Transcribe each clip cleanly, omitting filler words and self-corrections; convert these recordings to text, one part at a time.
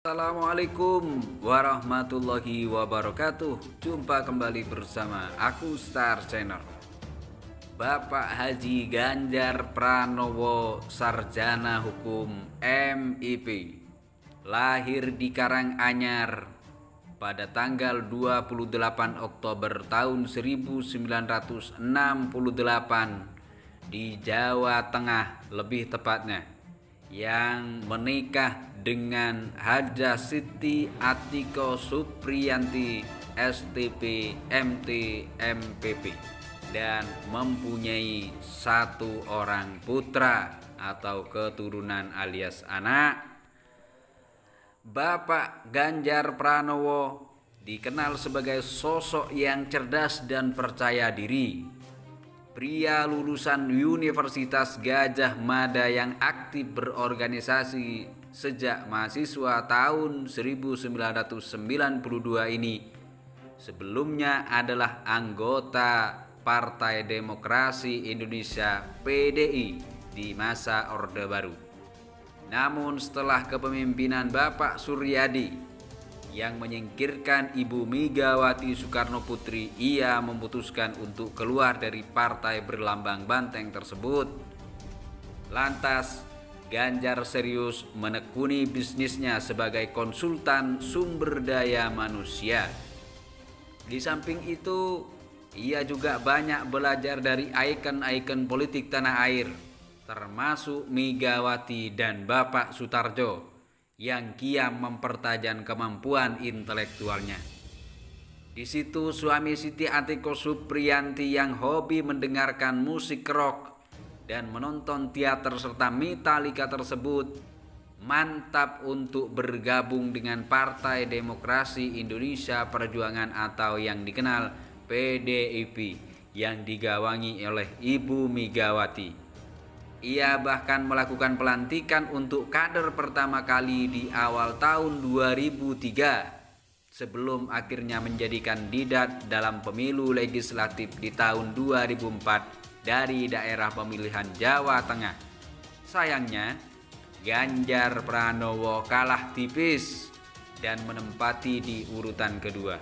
Assalamualaikum warahmatullahi wabarakatuh. Jumpa kembali bersama aku Star Channel. Bapak Haji Ganjar Pranowo, Sarjana Hukum MIP, lahir di Karanganyar pada tanggal 28 Oktober tahun 1968 di Jawa Tengah lebih tepatnya, yang menikah dengan Haja Siti Atiko Supriyanti STP MT MPP dan mempunyai satu orang putra atau keturunan alias anak. Bapak Ganjar Pranowo dikenal sebagai sosok yang cerdas dan percaya diri. Pria lulusan Universitas Gadjah Mada yang aktif berorganisasi sejak mahasiswa tahun 1992 ini sebelumnya adalah anggota Partai Demokrasi Indonesia (PDI) di masa Orde Baru. Namun setelah kepemimpinan Bapak Suryadi yang menyingkirkan Ibu Megawati Soekarno Putri, ia memutuskan untuk keluar dari partai berlambang banteng tersebut. Lantas, Ganjar serius menekuni bisnisnya sebagai konsultan sumber daya manusia. Di samping itu, ia juga banyak belajar dari ikon-ikon politik tanah air, termasuk Megawati dan Bapak Sutarjo, yang kiam mempertajam kemampuan intelektualnya. Di situ suami Siti Atiko Supriyanti yang hobi mendengarkan musik rock dan menonton teater serta Metallica tersebut mantap untuk bergabung dengan Partai Demokrasi Indonesia Perjuangan atau yang dikenal PDIP yang digawangi oleh Ibu Megawati. Ia bahkan melakukan pelantikan untuk kader pertama kali di awal tahun 2003 sebelum akhirnya menjadi kandidat dalam pemilu legislatif di tahun 2004 dari daerah pemilihan Jawa Tengah. Sayangnya, Ganjar Pranowo kalah tipis dan menempati di urutan kedua.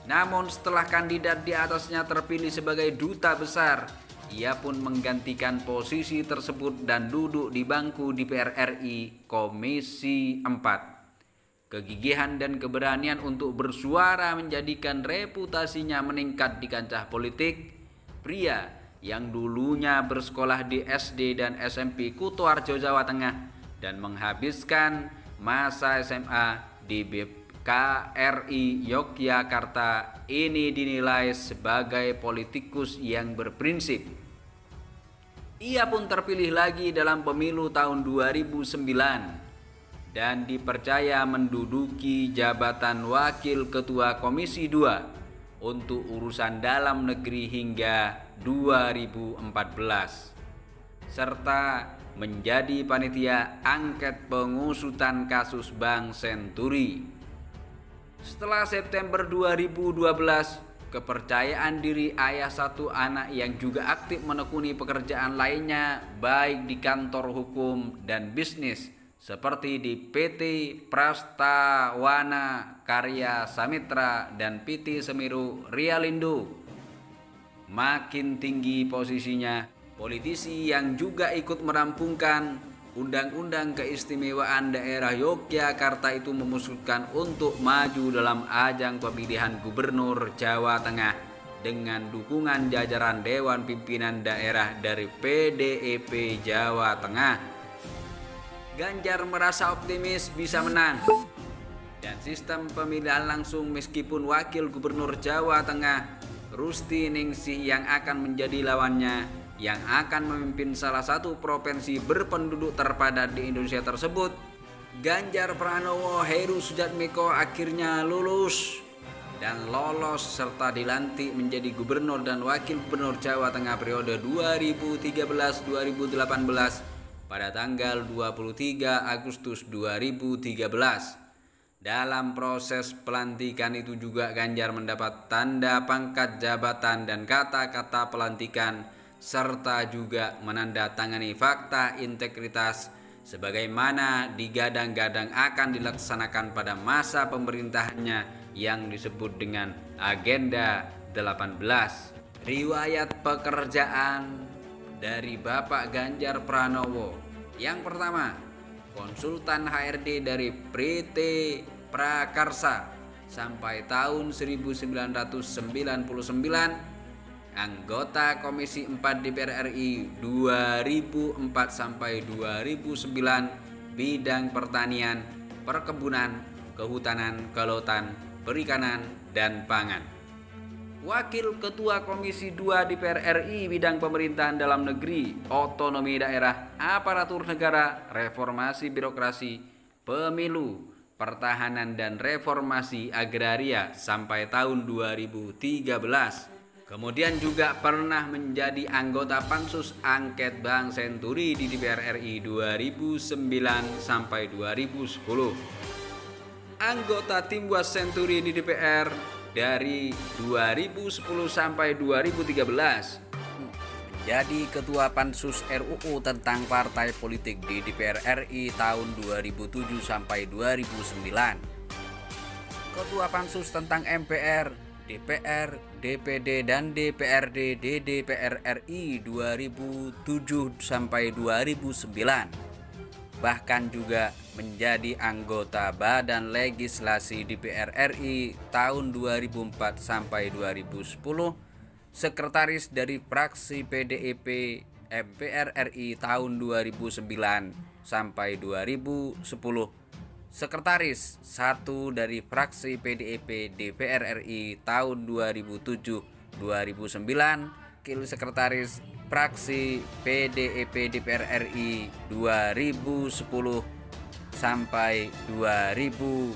Namun setelah kandidat di atasnya terpilih sebagai duta besar, ia pun menggantikan posisi tersebut dan duduk di bangku DPR RI Komisi 4. Kegigihan dan keberanian untuk bersuara menjadikan reputasinya meningkat di kancah politik. Pria yang dulunya bersekolah di SD dan SMP Kutoarjo, Jawa Tengah dan menghabiskan masa SMA di KRI Yogyakarta ini dinilai sebagai politikus yang berprinsip. Ia pun terpilih lagi dalam pemilu tahun 2009 dan dipercaya menduduki jabatan Wakil Ketua Komisi 2 untuk urusan dalam negeri hingga 2014 serta menjadi panitia angket pengusutan kasus Bank Senturi. Setelah September 2012, kepercayaan diri ayah satu anak yang juga aktif menekuni pekerjaan lainnya baik di kantor hukum dan bisnis seperti di PT Prastawana Karya Samitra dan PT Semeru Rialindo makin tinggi posisinya. Politisi yang juga ikut merampungkan Undang-Undang Keistimewaan Daerah Yogyakarta itu memutuskan untuk maju dalam ajang pemilihan Gubernur Jawa Tengah dengan dukungan jajaran Dewan Pimpinan Daerah dari PDIP Jawa Tengah. Ganjar merasa optimis bisa menang dan sistem pemilihan langsung meskipun Wakil Gubernur Jawa Tengah Rusti Ningsih yang akan menjadi lawannya, yang akan memimpin salah satu provinsi berpenduduk terpadat di Indonesia tersebut. Ganjar Pranowo Heru Sudatmiko akhirnya lulus dan lolos serta dilantik menjadi gubernur dan wakil gubernur Jawa Tengah periode 2013-2018 pada tanggal 23 Agustus 2013. Dalam proses pelantikan itu juga Ganjar mendapat tanda pangkat jabatan dan kata-kata pelantikan serta juga menandatangani fakta integritas sebagaimana digadang-gadang akan dilaksanakan pada masa pemerintahannya yang disebut dengan Agenda 18. Riwayat pekerjaan dari Bapak Ganjar Pranowo. Yang pertama, konsultan HRD dari PT Prakarsa sampai tahun 1999, anggota Komisi 4 DPR RI 2004 sampai 2009, bidang pertanian, perkebunan, kehutanan, kelautan, perikanan, dan pangan. Wakil Ketua Komisi 2 DPR RI bidang pemerintahan dalam negeri, otonomi daerah, aparatur negara, reformasi birokrasi, pemilu, pertahanan, dan reformasi agraria sampai tahun 2013. Kemudian juga pernah menjadi anggota Pansus Angket Bank Senturi di DPR RI 2009 sampai 2010. Anggota Timwas Senturi di DPR dari 2010 sampai 2013. Menjadi Ketua Pansus RUU tentang partai politik di DPR RI tahun 2007 sampai 2009. Ketua Pansus tentang MPR, DPR, DPD, dan DPRD di DPR RI 2007 sampai 2009. Bahkan juga menjadi anggota Badan Legislasi DPR RI tahun 2004 sampai 2010, sekretaris dari fraksi PDIP MPR RI tahun 2009 sampai 2010, sekretaris 1 dari fraksi PDIP DPR RI tahun 2007-2009, Wakil Sekretaris fraksi PDIP DPR RI 2010 sampai 2012,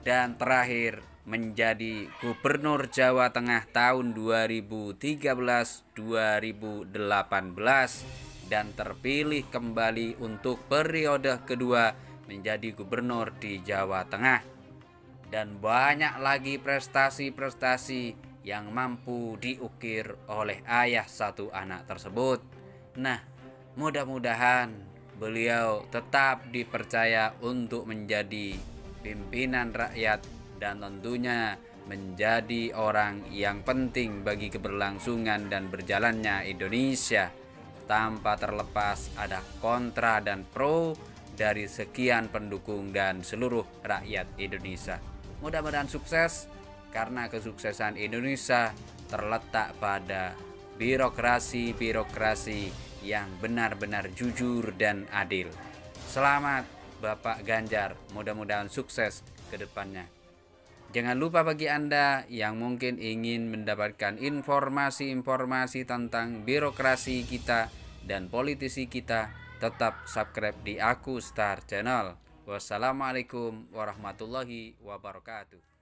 dan terakhir menjadi Gubernur Jawa Tengah tahun 2013-2018 dan terpilih kembali untuk periode kedua menjadi gubernur di Jawa Tengah. Dan banyak lagi prestasi-prestasi yang mampu diukir oleh ayah satu anak tersebut. Nah, mudah-mudahan beliau tetap dipercaya untuk menjadi pimpinan rakyat dan tentunya menjadi orang yang penting bagi keberlangsungan dan berjalannya Indonesia, tanpa terlepas ada kontra dan pro dari sekian pendukung dan seluruh rakyat Indonesia. Mudah-mudahan sukses, karena kesuksesan Indonesia terletak pada birokrasi-birokrasi yang benar-benar jujur dan adil. Selamat Bapak Ganjar, mudah-mudahan sukses ke depannya. Jangan lupa bagi Anda yang mungkin ingin mendapatkan informasi-informasi tentang birokrasi kita dan politisi kita, tetap subscribe di Aku Star Channel. Wassalamualaikum warahmatullahi wabarakatuh.